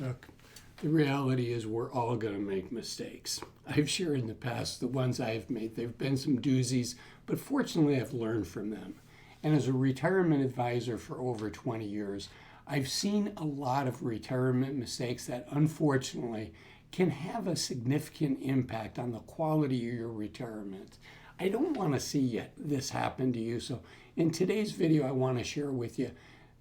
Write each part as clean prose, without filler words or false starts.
Look, the reality is we're all going to make mistakes. I've shared in the past the ones I've made. There have been some doozies, but fortunately I've learned from them. And as a retirement advisor for over 20 years, I've seen a lot of retirement mistakes that unfortunately can have a significant impact on the quality of your retirement. I don't want to see this happen to you. So in today's video, I want to share with you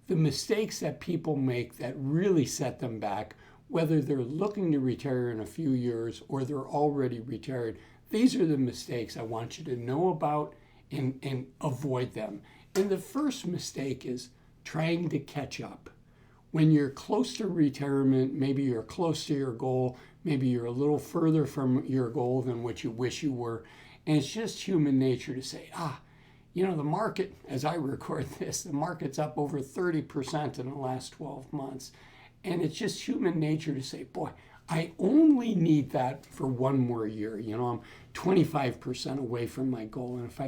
the mistakes that people make that really set them back, whether they're looking to retire in a few years or they're already retired. These are the mistakes I want you to know about and avoid them. And the first mistake is trying to catch up. When you're close to retirement, maybe you're close to your goal, maybe you're a little further from your goal than what you wish you were. And it's just human nature to say, the market, as I record this, the market's up over 30% in the last 12 months. And it's just human nature to say, boy, I only need that for one more year. I'm 25% away from my goal. And if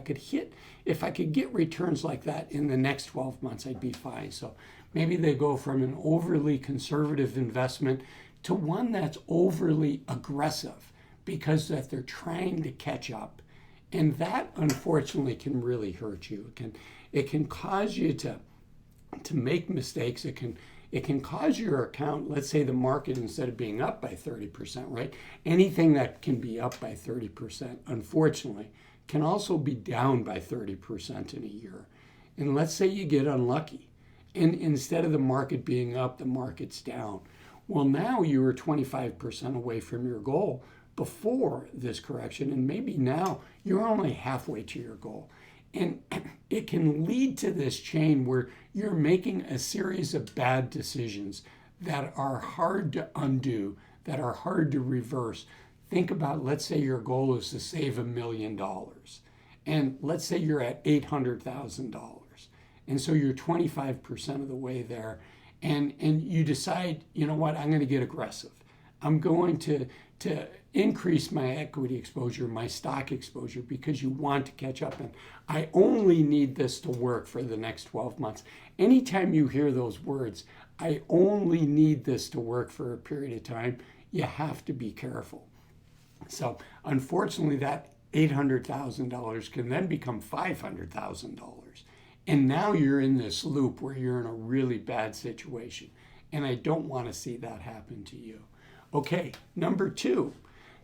I could get returns like that in the next 12 months, I'd be fine. So maybe they go from an overly conservative investment to one that's overly aggressive because that they're trying to catch up. And that, unfortunately, can really hurt you. It can cause you to make mistakes. It can cause your account, let's say the market, instead of being up by 30%, right? Anything that can be up by 30%, unfortunately, can also be down by 30% in a year. And let's say you get unlucky, and instead of the market being up, the market's down. Well, now you were 25% away from your goal before this correction, and maybe now you're only halfway to your goal. And it can lead to this chain where you're making a series of bad decisions that are hard to undo, that are hard to reverse. Think about, let's say your goal is to save $1 million. And let's say you're at $800,000. And so you're 25% of the way there. And you decide, you know what, I'm going to get aggressive. I'm going to increase my equity exposure, my stock exposure, because you want to catch up. And I only need this to work for the next 12 months. Anytime you hear those words, I only need this to work for a period of time, you have to be careful. So unfortunately, that $800,000 can then become $500,000. And now you're in this loop where you're in a really bad situation. And I don't want to see that happen to you. Okay, number two.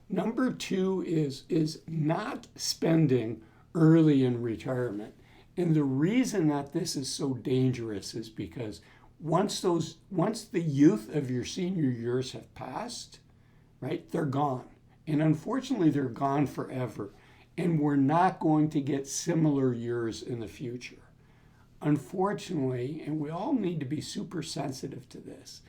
Number two is not spending early in retirement. And the reason that this is so dangerous is because once the youth of your senior years have passed, right, they're gone. And unfortunately, they're gone forever. And we're not going to get similar years in the future. Unfortunately, and we all need to be super sensitive to this,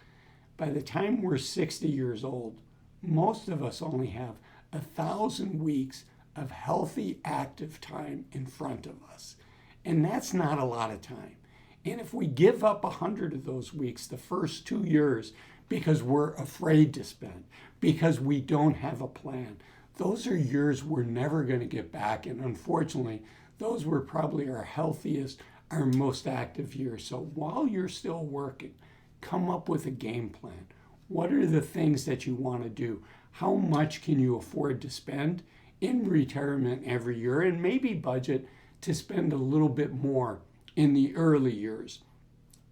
by the time we're 60 years old, most of us only have 1,000 weeks of healthy, active time in front of us. And that's not a lot of time. And if we give up 100 of those weeks the first 2 years because we're afraid to spend, because we don't have a plan, those are years we're never going to get back. And unfortunately, those were probably our healthiest, our most active years. So while you're still working, come up with a game plan. What are the things that you want to do? How much can you afford to spend in retirement every year? And maybe budget to spend a little bit more in the early years.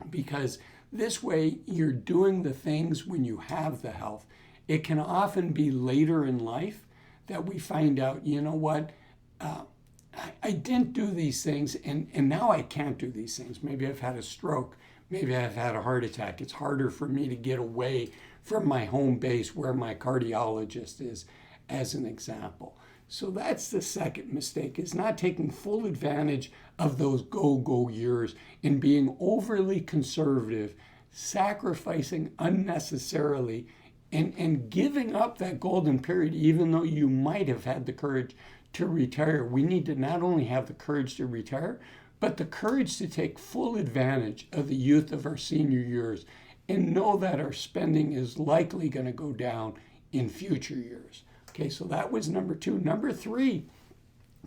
Because this way you're doing the things when you have the health. It can often be later in life that we find out, you know what, I didn't do these things and now I can't do these things. Maybe I've had a stroke. Maybe I've had a heart attack. It's harder for me to get away from my home base where my cardiologist is, as an example. So that's the second mistake, is not taking full advantage of those go-go years and being overly conservative, sacrificing unnecessarily, and giving up that golden period, even though you might have had the courage to retire. We need to not only have the courage to retire, but the courage to take full advantage of the youth of our senior years and know that our spending is likely going to go down in future years. Okay, so that was number two. Number three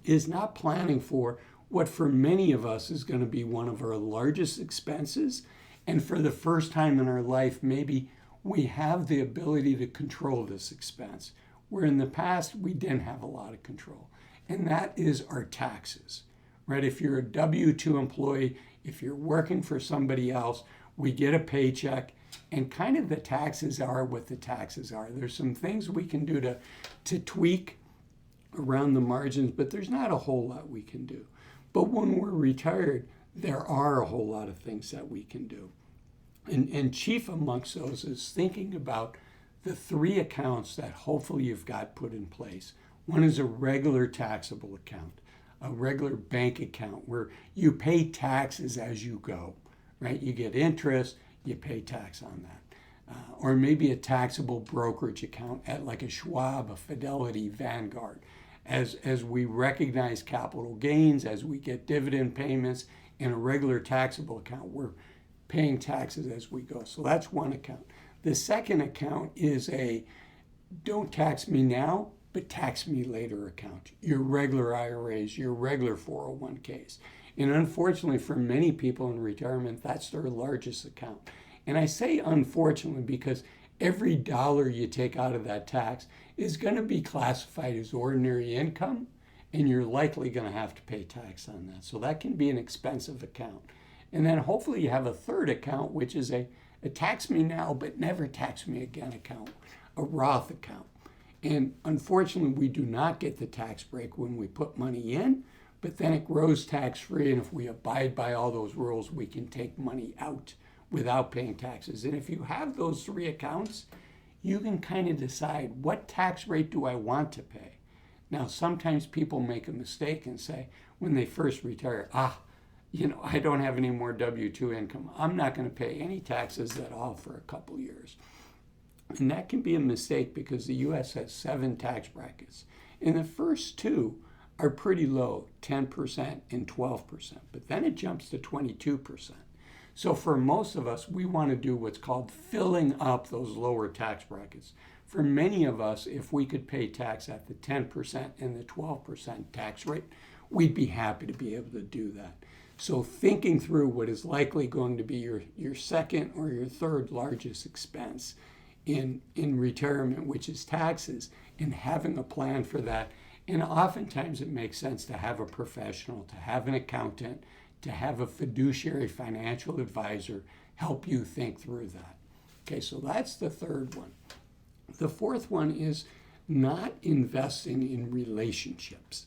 is not planning for what for many of us is going to be one of our largest expenses, and for the first time in our life, maybe we have the ability to control this expense, where in the past we didn't have a lot of control. And that is our taxes, right? If you're a W-2 employee, if you're working for somebody else, we get a paycheck, and kind of the taxes are what the taxes are. There's some things we can do to tweak around the margins, but there's not a whole lot we can do. But when we're retired, there are a whole lot of things that we can do. And chief amongst those is thinking about the 3 accounts that hopefully you've got put in place. One is a regular taxable account, a regular bank account where you pay taxes as you go, right? You get interest, you pay tax on that. Or maybe a taxable brokerage account at like a Schwab, a Fidelity, Vanguard. As we recognize capital gains, as we get dividend payments in a regular taxable account, we're paying taxes as we go. So that's one account. The second account is a don't tax me now, but tax me later account. Your regular IRAs, your regular 401ks. And unfortunately for many people in retirement, that's their largest account. And I say unfortunately because every dollar you take out of that tax is going to be classified as ordinary income, and you're likely going to have to pay tax on that. So that can be an expensive account. And then hopefully you have a third account, which is a tax me now, but never tax me again account, a Roth account. And unfortunately, we do not get the tax break when we put money in, but then it grows tax-free, and if we abide by all those rules, we can take money out without paying taxes. And if you have those 3 accounts, you can kind of decide, what tax rate do I want to pay? Now, sometimes people make a mistake and say, when they first retire, I don't have any more W-2 income. I'm not going to pay any taxes at all for a couple years. And that can be a mistake because the U.S. has 7 tax brackets. And the first 2 are pretty low, 10% and 12%. But then it jumps to 22%. So for most of us, we want to do what's called filling up those lower tax brackets. For many of us, if we could pay tax at the 10% and the 12% tax rate, we'd be happy to be able to do that. So thinking through what is likely going to be your second or your third largest expense in retirement, which is taxes, and having a plan for that. And oftentimes it makes sense to have a professional, to have an accountant, to have a fiduciary financial advisor help you think through that. Okay, so that's the third one. The fourth one is not investing in relationships.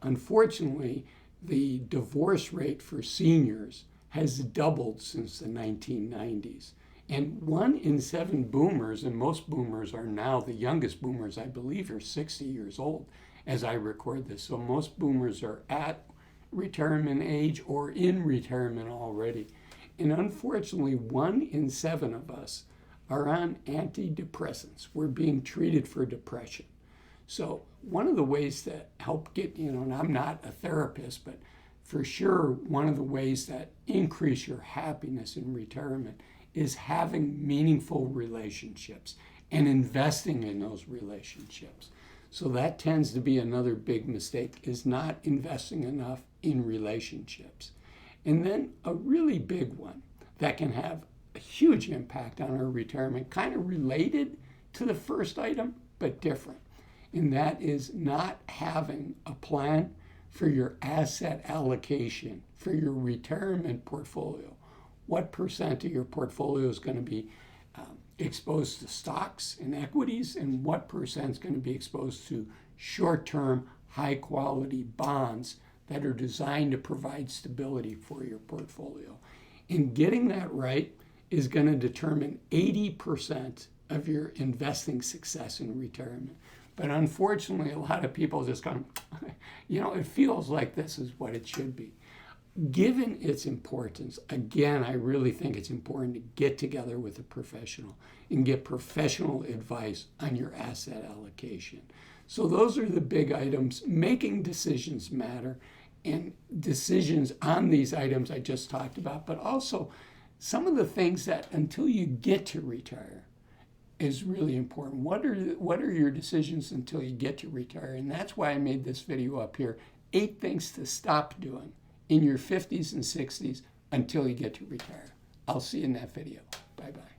Unfortunately, the divorce rate for seniors has doubled since the 1990s. And 1 in 7 boomers, and most boomers are now, the youngest boomers, I believe, are 60 years old as I record this. So most boomers are at retirement age or in retirement already. And unfortunately, 1 in 7 of us are on antidepressants. We're being treated for depression. So one of the ways that help get, and I'm not a therapist, but for sure, one of the ways that increase your happiness in retirement is having meaningful relationships and investing in those relationships. So that tends to be another big mistake, is not investing enough in relationships. And then a really big one that can have a huge impact on our retirement, kind of related to the first item, but different. And that is not having a plan for your asset allocation, for your retirement portfolio. What percent of your portfolio is going to be exposed to stocks and equities, and what percent is going to be exposed to short-term, high-quality bonds that are designed to provide stability for your portfolio. And getting that right is going to determine 80% of your investing success in retirement. But unfortunately, a lot of people just go, it feels like this is what it should be. Given its importance, again, I really think it's important to get together with a professional and get professional advice on your asset allocation. So those are the big items. Making decisions matter, and decisions on these items I just talked about, but also some of the things that until you get to retire is really important. What are your decisions until you get to retire? And that's why I made this video up here, 8 things to stop doing in your 50s and 60s until you get to retire. I'll see you in that video. Bye-bye.